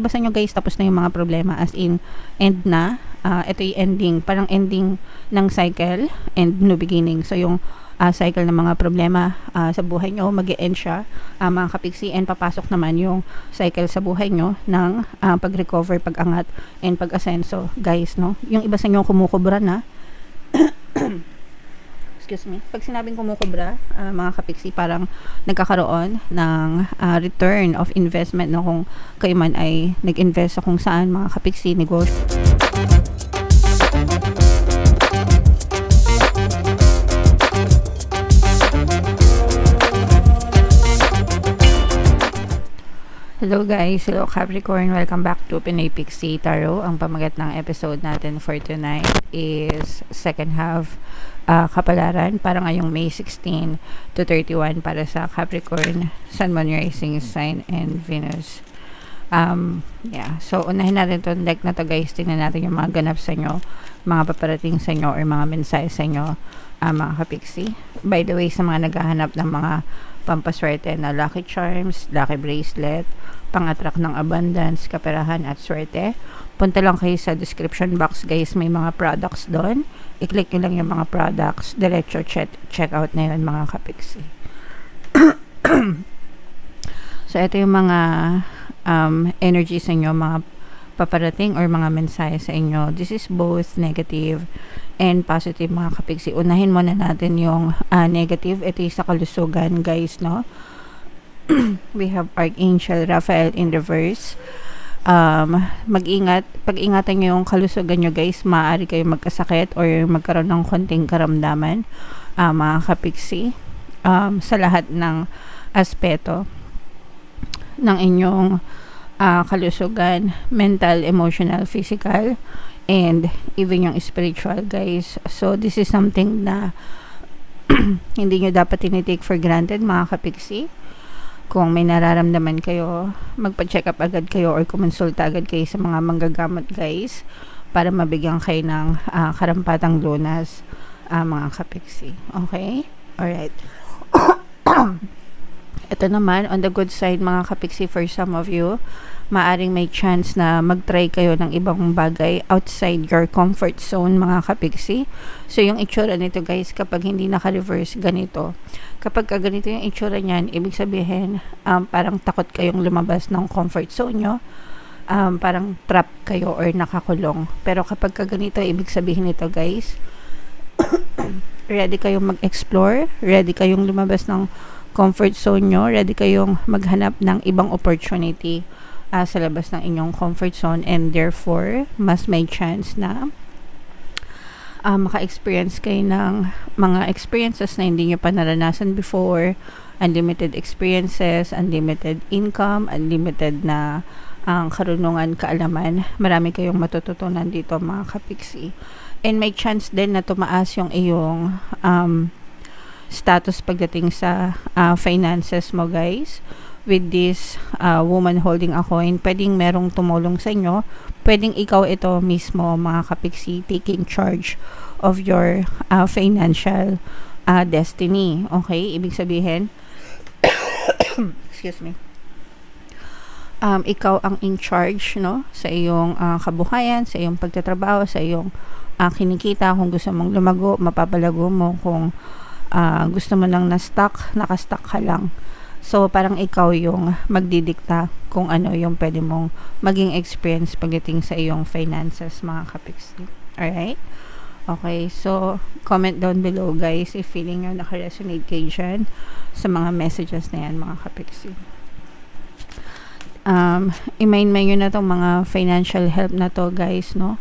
basta nyo guys, tapos na yung mga problema, as in end na. Ito yung ending, parang ending ng cycle and new beginning. So yung cycle ng mga problema sa buhay nyo, mag-e-end siya, mga kapiksi, and papasok naman yung cycle sa buhay nyo ng pag-recover, pag-angat, and pag-asenso guys, no? Yung iba sa inyo kumukubra na excuse me, pag sinabing kumukubra, mga kapiksi, parang nagkakaroon ng return of investment, no? Kung kayo man ay nag-invest sa kung saan, mga kapiksi, negosyo. Hello guys, hello Capricorn, welcome back to Pinoy Pixie Tarot. Ang pamagat ng episode natin for tonight is second half kapalaran para ngayong May 16 to 31 para sa Capricorn, Sun, Moon, Rising Sign, and Venus. So unahin natin itong deck na to guys. Tingnan natin yung mga ganap sa inyo, mga paparating sa inyo, or mga mensahe sa inyo, mga kapiksi. By the way, sa mga naghahanap ng mga pampaswerte na lucky charms, lucky bracelet, pang-attract ng abundance, kaperahan at swerte, punta lang kayo sa description box guys, may mga products doon. I-click nyo lang yung mga products, diretso check out na yun, mga kapiksi. So ito yung mga energy sa inyo, mga paparating or mga mensahe sa inyo. This is both negative and positive, mga kapiksi. Unahin muna natin yung negative. Ito yung sa kalusugan guys, no? We have Archangel Raphael in reverse. Pag-ingatan nyo yung kalusugan nyo guys. Maaari kayo magkasakit or magkaroon ng konting karamdaman, mga kapiksi, sa lahat ng aspeto ng inyong kalusugan, mental, emotional, physical, and even yung spiritual guys. So this is something na hindi nyo dapat tinitake for granted, mga kapiksi. Kung may nararamdaman kayo, magpa-check up agad kayo or kumonsulta agad kayo sa mga manggagamot guys, para mabigyan kayo ng karampatang lunas, mga kapiksi. Okay? Alright. Ito naman, on the good side, mga kapiksi, for some of you, maaring may chance na mag-try kayo ng ibang bagay outside your comfort zone, mga kapiksi. So, yung itsura nito guys, kapag hindi naka-reverse, ganito. Kapag ganito yung itsura niyan, ibig sabihin, parang takot kayong lumabas ng comfort zone nyo. Parang trap kayo or nakakulong. Pero kapag ganito, ibig sabihin nito guys, ready kayong mag-explore, ready kayong lumabas ng comfort zone nyo, ready kayong maghanap ng ibang opportunity sa labas ng inyong comfort zone, and therefore mas may chance na maka-experience kayo ng mga experiences na hindi nyo pa naranasan before, unlimited experiences, unlimited income, unlimited na karunungan, kaalaman. Marami kayong matututunan dito, mga kapiksi, and may chance din na tumaas yung iyong status pagdating sa finances mo guys. With this woman holding a coin, pwedeng merong tumulong sa inyo, pwedeng ikaw ito mismo, mga kapiksi, taking charge of your financial destiny. Okay? Ibig sabihin excuse me, ikaw ang in charge, no, sa iyong kabuhayan, sa iyong pagtatrabaho, sa iyong kinikita. Kung gusto mong lumago, mapapalago mo. Kung gusto mo lang nakastuck ka lang. So, parang ikaw yung magdidikta kung ano yung pwede mong maging experience pagdating sa iyong finances, mga kapiksi. Alright? Okay, so, comment down below guys if feeling nyo naka-resonate kayo dyan sa mga messages na yan, mga kapiksi. I-main-main nyo na itong mga financial help na to guys, no?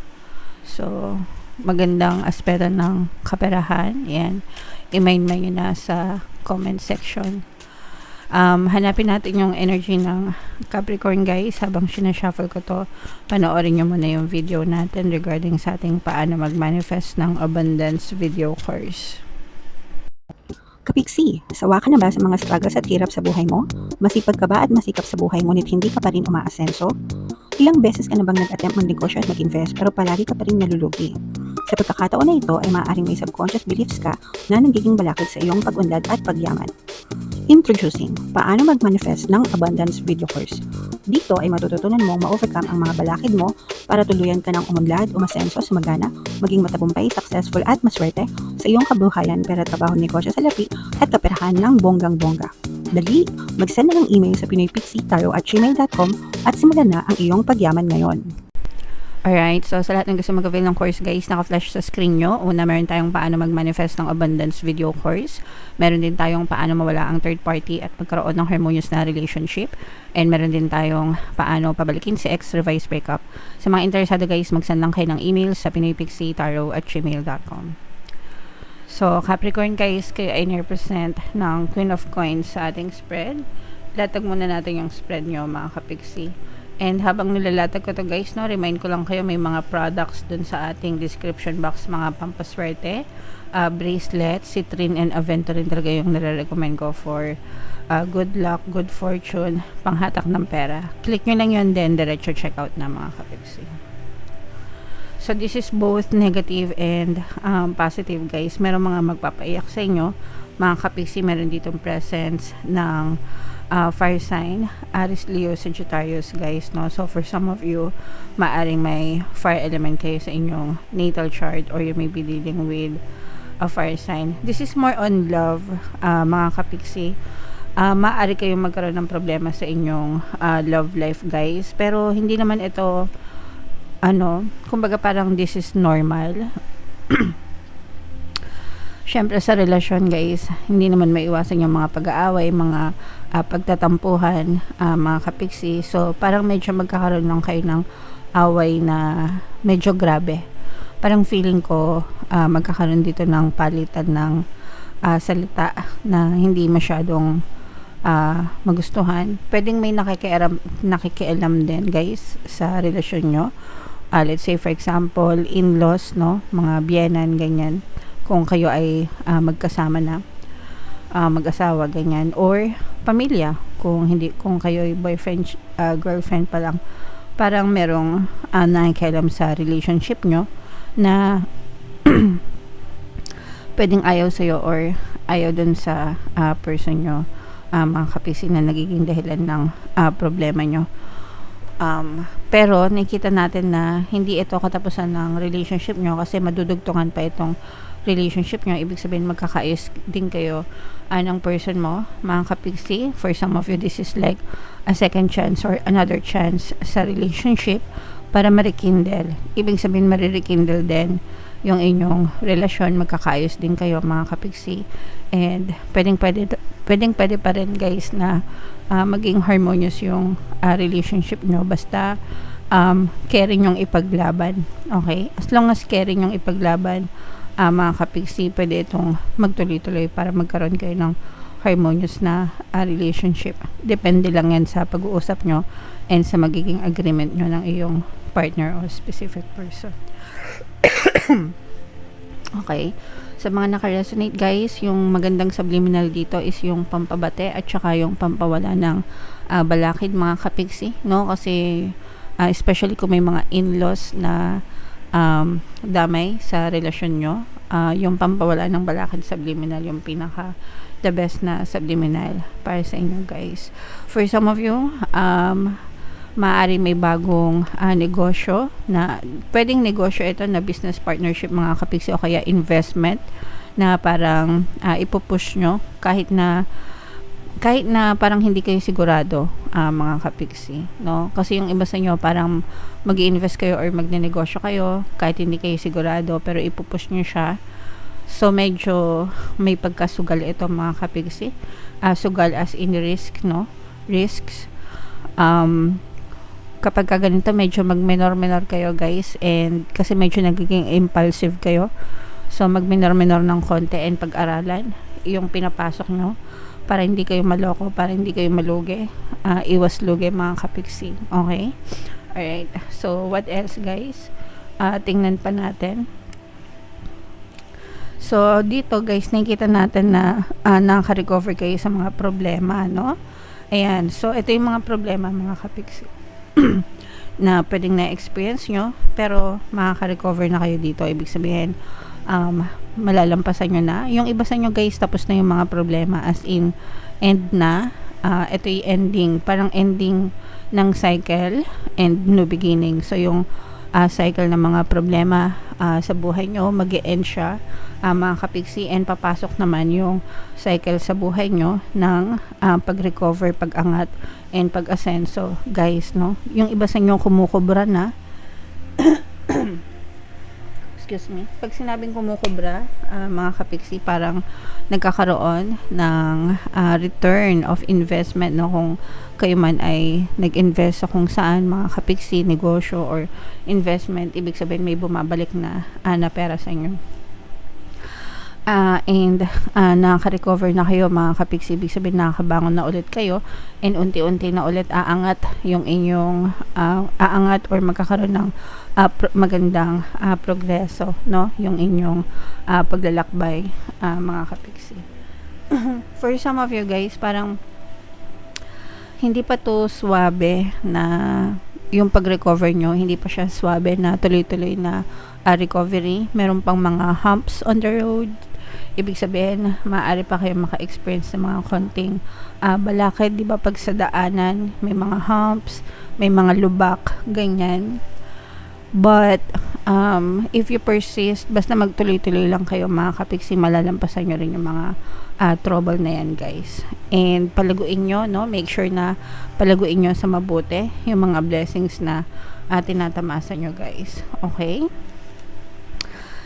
So, magandang aspeto ng kaperahan. Yan. I-main-main nyo na sa comment section. Hanapin natin yung energy ng Capricorn guys. Habang sinashuffle ko to, panoorin nyo muna yung video natin regarding sa ating paano mag-manifest ng abundance video course. Kapiksi, sawa ka na ba sa mga struggles at hirap sa buhay mo? Masipag ka ba at masikap sa buhay ngunit hindi ka pa rin umaasenso? Ilang beses ka na bang nag-attempt mag-negosyo at mag-invest pero palagi ka pa rin nalulugi? Sa pagkakataon na ito ay maaaring may subconscious beliefs ka na nagiging balakid sa iyong pag-unlad at pagyaman. Introducing, paano mag-manifest ng abundance video course. Dito ay matututunan mong ma-overcome ang mga balakid mo para tuluyan ka ng umunlad, umasenso, sumagana, maging matagumpay, successful at maswerte sa iyong kabuhayan, pera, trabaho, negosyo sa lapi at kaperahan ng bonggang-bongga. Dali, mag-send na ng email sa pinoypixie@gmail.com at simulan na ang iyong pagyaman ngayon. Alright, so sa lahat ng gusto mag-avail ng course guys, naka-flash sa screen nyo. Una, meron tayong paano mag-manifest ng abundance video course. Meron din tayong paano mawala ang third party at magkaroon ng harmonious na relationship. And meron din tayong paano pabalikin si ex, revise, breakup. Sa mga interesado guys, mag-send lang kayo ng email sa pinoypixie@gmail.com. So, Capricorn guys, kayo ay represent ng Queen of Coins sa ating spread. Latag muna natin yung spread nyo mga kapixie. And habang nilalatag ko to guys, no, remind ko lang kayo, may mga products dun sa ating description box, mga pampaswerte, bracelet, citrine and aventurine talaga yung nare-recommend ko for good luck, good fortune, panghatak ng pera. Click nyo lang yun, then diretso checkout na mga kapixie. So this is both negative and positive guys. Meron mga magpapaiyak sa inyo mga kapixie. Meron ditong presence ng fire sign, Aries, Leo, Sagittarius guys, no? So for some of you, maaring may fire element kayo sa inyong natal chart, or you may be dealing with a fire sign. This is more on love mga kapixie. Maaari kayong magkaroon ng problema sa inyong love life guys, pero hindi naman ito kumbaga parang this is normal. Syempre sa relasyon guys, hindi naman maiwasan yung mga pag-aaway, mga pagtatampuhan, mga kapixie. So parang medyo magkakaroon lang kayo ng away na medyo grabe. Parang feeling ko magkakaroon dito ng palitan ng salita na hindi masyadong magustuhan. Pwedeng may nakikialam din guys sa relasyon nyo. Let's say for example, in-laws, no? Mga biyenan, ganyan. Kung kayo ay magkasama na, mag-asawa, ganyan, or pamilya, kung kayo ay boyfriend, girlfriend pa lang, parang merong nakikialam sa relationship nyo na pwedeng ayaw sa'yo or ayaw dun sa person nyo, mga kapisi, na nagiging dahilan ng problema nyo. Pero nakikita natin na hindi ito katapusan ng relationship nyo, kasi madudugtungan pa itong relationship nyo. Ibig sabihin magkakaayos din kayo ng person mo mga kapixie. For some of you, this is like a second chance or another chance sa relationship para ma-rekindle. Ibig sabihin marirekindle din yung inyong relasyon, magkakaayos din kayo mga kapixie. And pwedeng pwede pa rin guys na maging harmonious yung relationship nyo, basta caring yung ipaglaban. Okay, as long as caring yung ipaglaban mga kapixie, pwede itong magtuloy-tuloy para magkaroon kayo ng harmonious na relationship. Depende lang yan sa pag-uusap nyo and sa magiging agreement nyo ng iyong partner or specific person. Okay, sa mga naka-resonate guys, yung magandang subliminal dito is yung pampabate at saka yung pampawala ng balakid mga kapixie, no? Kasi especially kung may mga in-laws na damay sa relasyon nyo, yung pampawala ng balakid subliminal yung pinaka the best na subliminal para sa inyo guys. For some of you, maaari may bagong negosyo, na pwedeng negosyo ito na business partnership mga kapixie, o kaya investment na parang ipupush nyo kahit na parang hindi kayo sigurado mga kapixie, no? Kasi yung iba sa inyo parang mag-i-invest kayo or magne-negosyo kayo kahit hindi kayo sigurado, pero ipupush nyo siya. So medyo may pagkasugal ito mga kapixie. Sugal as in risk, no? Risks. Kapag ganito, medyo mag-minor kayo guys, and kasi medyo nagiging impulsive kayo. So mag-minor ng konti and pag-aralan yung pinapasok nyo para hindi kayo maloko, para hindi kayo malugi. Iwas lugi mga kapixie. Okay? Alright. So what else guys? Tingnan pa natin. So dito guys, nakikita natin na nakaka-recover kayo sa mga problema, no? Ayan. So ito yung mga problema mga kapixie na pwedeng na-experience nyo, pero makaka-recover na kayo dito. Ibig sabihin malalampasan nyo na. Yung iba sa nyo guys, tapos na yung mga problema, as in end na. Ito yung ending, parang ending ng cycle and new beginning. So yung cycle ng mga problema sa buhay nyo, mag-e-end siya, mga kapiksi, and papasok naman yung cycle sa buhay nyo ng pag-recover, pag-angat, and pag-asenso guys, no? Yung iba sa inyo kumukubra na excuse me, pag sinabing kumukubra, mga kapiksi, parang nagkakaroon ng return of investment, no? Kung kayo man ay nag-invest sa kung saan, mga kapiksi, negosyo or investment, ibig sabihin may bumabalik na pera sa inyo. And nakaka-recover na kayo, mga kapiksi, ibig sabihin nakakabangon na ulit kayo, and unti-unti na ulit aangat yung inyong aangat or magkakaroon ng magandang progreso, no? Yung inyong paglalakbay, mga kapiksi. For some of you guys, parang hindi pa to swabe na yung pag-recover nyo, hindi pa siya swabe na tuloy-tuloy na recovery. Meron pang mga humps on the road. Ibig sabihin, maaari pa kayo maka-experience ng mga konting balakid, di ba? Pag sa daanan, may mga humps, may mga lubak, ganyan. But, if you persist, basta magtuloy-tuloy lang kayo, mga kapiksi, malalampasan nyo rin yung mga trouble na yan, guys. And palaguin nyo, no? Make sure na palaguin nyo sa mabuti yung mga blessings na tinatamasa nyo, guys. Okay?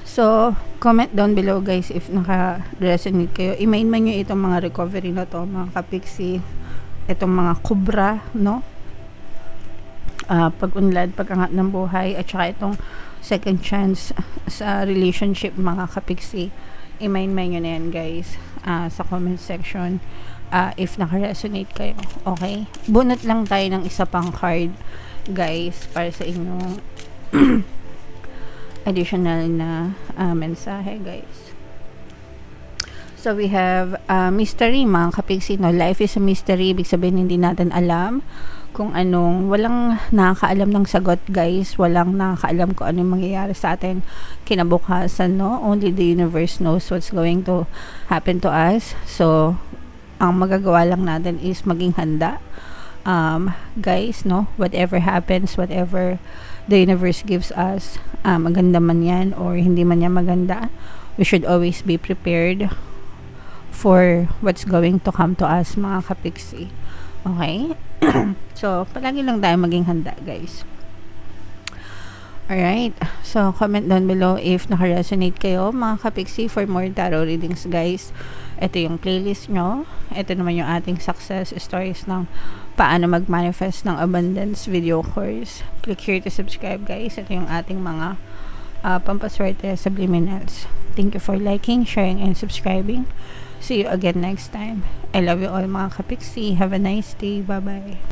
So, comment down below guys if naka-resonate kayo. I-main man nyo itong mga recovery na to, mga kapiksi, itong mga kubra, no? Pag-unlad, pag-angat ng buhay, at saka itong second chance sa relationship, mga kapiksi. I-main nyo na yan guys sa comment section if naka-resonate kayo. Okay? Bunot lang tayo ng isa pang card guys para sa inyong additional na mensahe guys. So we have mystery, mga kapiksi, no? Life is a mystery. Ibig sabihin hindi natin alam kung anong, walang nakakaalam ng sagot guys, walang nakakaalam kung anong mangyayari sa atin kinabukasan, no? Only the universe knows what's going to happen to us. So ang magagawa lang natin is maging handa, guys, no? Whatever happens, whatever the universe gives us, maganda man yan or hindi man yan maganda, we should always be prepared for what's going to come to us, mga kapiksi. Okay? So, palagi lang tayo maging handa, guys. Alright. So, comment down below if naka-resonate kayo, mga kapiksi, for more tarot readings, guys. Ito yung playlist nyo. Ito naman yung ating success stories ng paano mag-manifest ng abundance video course. Click here to subscribe, guys. Ito yung ating mga pampaswerte subliminals. Thank you for liking, sharing, and subscribing. See you again next time. I love you all, mga kapiksi. Have a nice day. Bye-bye.